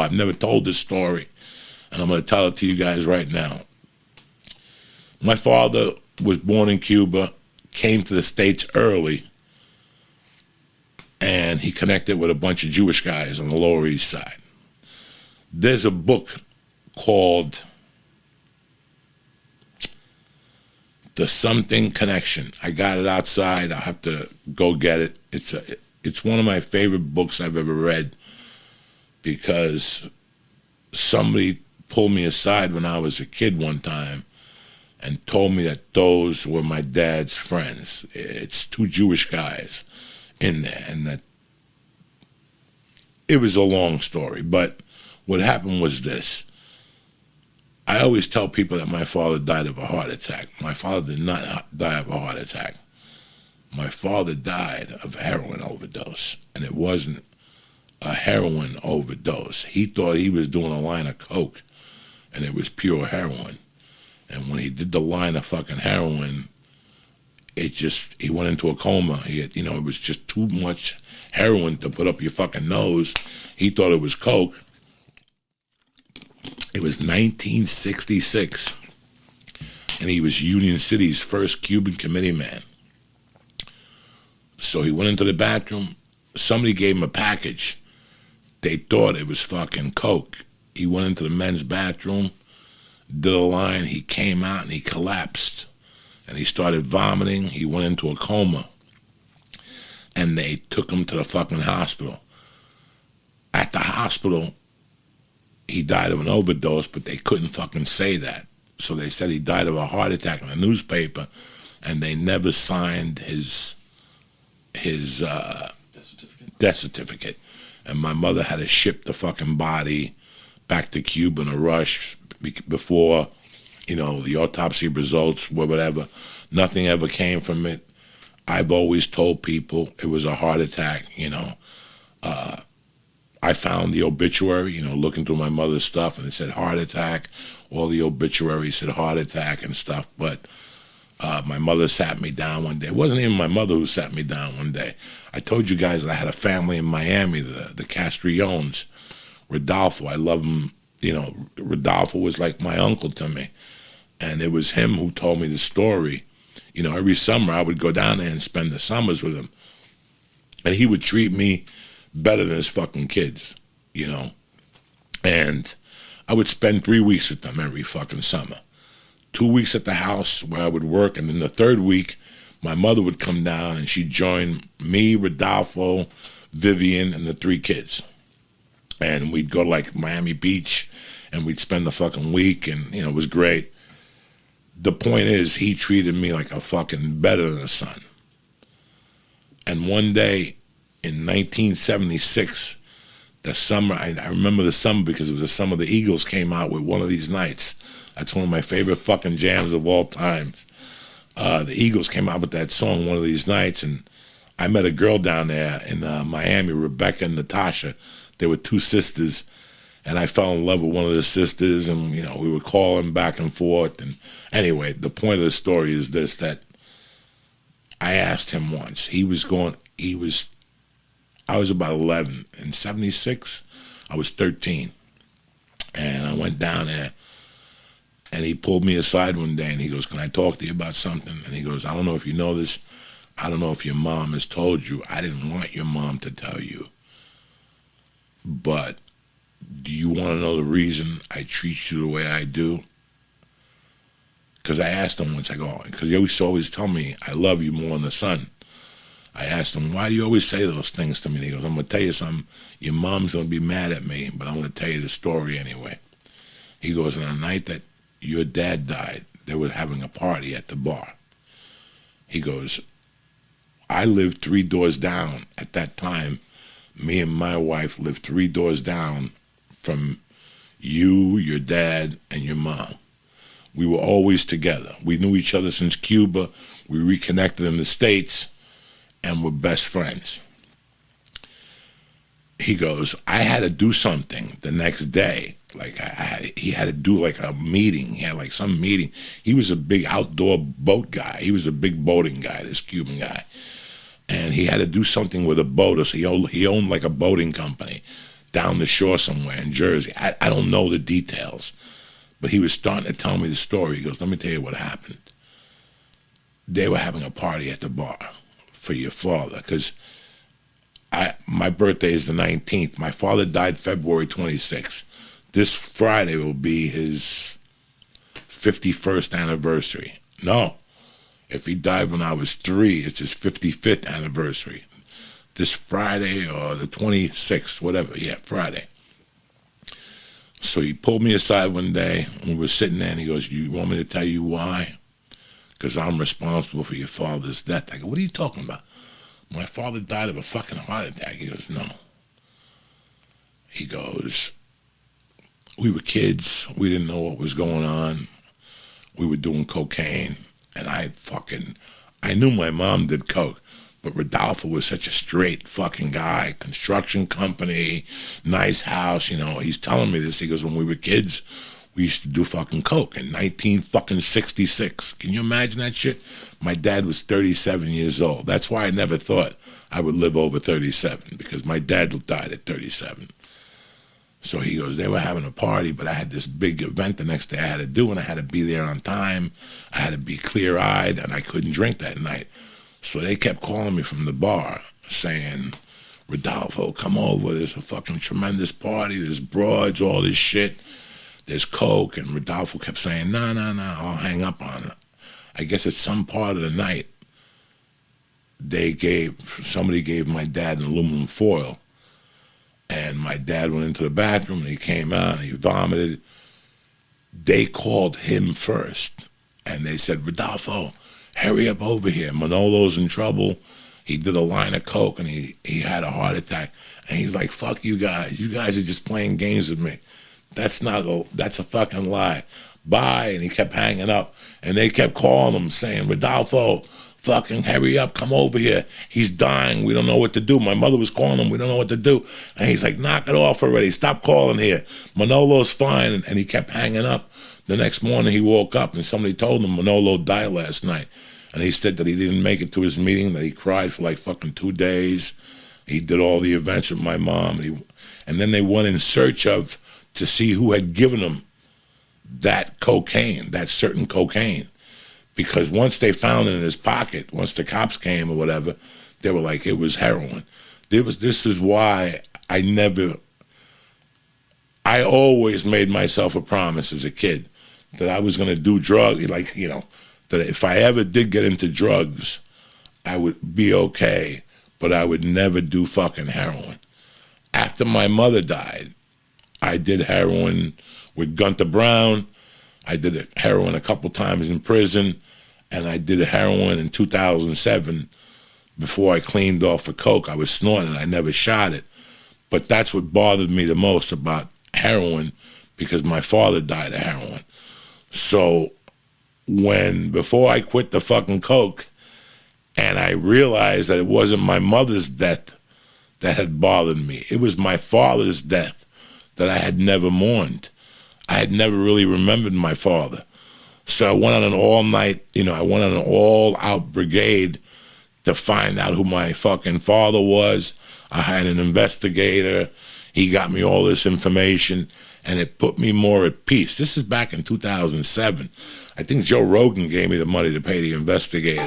I've never told this story, and I'm going to tell it to you guys right now. My father was born in Cuba, came to the States early, and he connected with a bunch of Jewish guys on the Lower East Side. There's a book called The Something Connection. I got it outside. I'll have to go get it. It's one of my favorite books I've ever read, because somebody pulled me aside when I was a kid one time and told me that those were my dad's friends. It's two Jewish guys in there, and that it was a long story, but what happened was this. I always tell people that my father died of a heart attack. My father did not die of a heart attack. My father died of a heroin overdose, and it wasn't a heroin overdose. He thought he was doing a line of coke, and it was pure heroin. And when he did the line of fucking heroin, he went into a coma. It was just too much heroin to put up your fucking nose. He thought it was coke. It was 1966, and he was Union City's first Cuban committee man. So he went into the bathroom. Somebody gave him a package. They thought it was fucking coke. He went into the men's bathroom, did a line. He came out and he collapsed, and he started vomiting. He went into a coma, and they took him to the fucking hospital. At the hospital, he died of an overdose, but they couldn't fucking say that. So they said he died of a heart attack in the newspaper, and they never signed his death certificate. And my mother had to ship the fucking body back to Cuba in a rush before, the autopsy results were whatever. Nothing ever came from it. I've always told people it was a heart attack, I found the obituary, looking through my mother's stuff, and it said heart attack. All the obituaries said heart attack and stuff. But my mother sat me down one day. It wasn't even my mother who sat me down one day. I told you guys that I had a family in Miami, the Castriones. Rodolfo, I love him. Rodolfo was like my uncle to me. And it was him who told me the story. Every summer I would go down there and spend the summers with him. And he would treat me better than his fucking kids, And I would spend 3 weeks with them every fucking summer. 2 weeks at the house where I would work, and then the third week, my mother would come down and she'd join me, Rodolfo, Vivian, and the 3 kids. And we'd go to Miami Beach, and we'd spend the fucking week, and it was great. The point is, he treated me like a fucking better than a son. And one day, in 1976, the summer, I remember the summer because it was the summer the Eagles came out with One of These Nights. That's one of my favorite fucking jams of all time. The Eagles came out with that song, One of These Nights, and I met a girl down there in Miami, Rebecca and Natasha. They were 2 sisters, and I fell in love with one of the sisters, and, we were calling back and forth. And anyway, the point of the story is this, that I asked him once. I was about 11. In 76, I was 13. And I went down there, and he pulled me aside one day, and he goes, "Can I talk to you about something?" And he goes, "I don't know if you know this. I don't know if your mom has told you. I didn't want your mom to tell you. But do you want to know the reason I treat you the way I do?" Because I asked him once, because he used to always tell me, "I love you more than the son." I asked him, "Why do you always say those things to me?" And he goes, "I'm going to tell you something. Your mom's going to be mad at me, but I'm going to tell you the story anyway." He goes, "On the night that your dad died, they were having a party at the bar." He goes, "I lived 3 doors down at that time. Me and my wife lived 3 doors down from you, your dad, and your mom. We were always together. We knew each other since Cuba. We reconnected in the States, and we're best friends." He goes, "I had to do something the next day. He had to do a meeting. He had some meeting. He was a big outdoor boat guy. He was a big boating guy, this Cuban guy. And he had to do something with a boat. So he owned a boating company. down the shore somewhere in Jersey. I don't know the details, but he was starting to tell me the story. He goes, let me tell you what happened. They were having a party at the bar for your father, because my birthday is the 19th. My father died February 26th. This Friday will be his 51st anniversary. No, if he died when I was 3, it's his 55th anniversary. This Friday or the 26th, whatever, yeah, Friday. So he pulled me aside one day, and we were sitting there, and he goes, you want me to tell you why? Because I'm responsible for your father's death. I go, what are you talking about? My father died of a fucking heart attack. He goes, no. He goes, we were kids. We didn't know what was going on. We were doing cocaine. And I knew my mom did coke. But Rodolfo was such a straight fucking guy. Construction company, nice house, you know. He's telling me this. He goes, when we were kids, we used to do fucking coke in 1966. Can you imagine that shit? My dad was 37 years old. That's why I never thought I would live over 37, because my dad died at 37. So he goes, they were having a party, but I had this big event the next day I had to do, and I had to be there on time. I had to be clear-eyed, and I couldn't drink that night. So they kept calling me from the bar saying, Rodolfo, come over. There's a fucking tremendous party. There's broads, all this shit. There's coke. And Rodolfo kept saying, no, I'll hang up on it. I guess at some part of the night, somebody gave my dad an aluminum foil. And my dad went into the bathroom, and he came out, and he vomited. They called him first, and they said, Rodolfo, hurry up over here. Manolo's in trouble. He did a line of coke, and he had a heart attack. And he's like, fuck you guys. You guys are just playing games with me. That's a fucking lie. Bye. And he kept hanging up. And they kept calling him, saying, Rodolfo, fucking hurry up, come over here. He's dying. We don't know what to do. My mother was calling him. We don't know what to do. And he's like, knock it off already. Stop calling here. Manolo's fine. And he kept hanging up. The next morning he woke up, and somebody told him Manolo died last night. And he said that he didn't make it to his meeting, that he cried for like fucking 2 days. He did all the events with my mom. And then they went in search to see who had given him that cocaine, that certain cocaine. Because once they found it in his pocket, once the cops came or whatever, they were like, it was heroin. This is why I always made myself a promise as a kid that I was going to do drugs, like, you know, that if I ever did get into drugs, I would be okay, but I would never do fucking heroin. After my mother died, I did heroin with Gunter Brown. I did heroin a couple times in prison. And I did heroin in 2007 before I cleaned off for coke. I was snorting it. I never shot it. But that's what bothered me the most about heroin, because my father died of heroin. So before I quit the fucking coke, and I realized that it wasn't my mother's death that had bothered me. It was my father's death that I had never mourned. I had never really remembered my father. So I went on an all-night, I went on an all-out brigade to find out who my fucking father was. I had an investigator. He got me all this information, and it put me more at peace. This is back in 2007. I think Joe Rogan gave me the money to pay the investigator.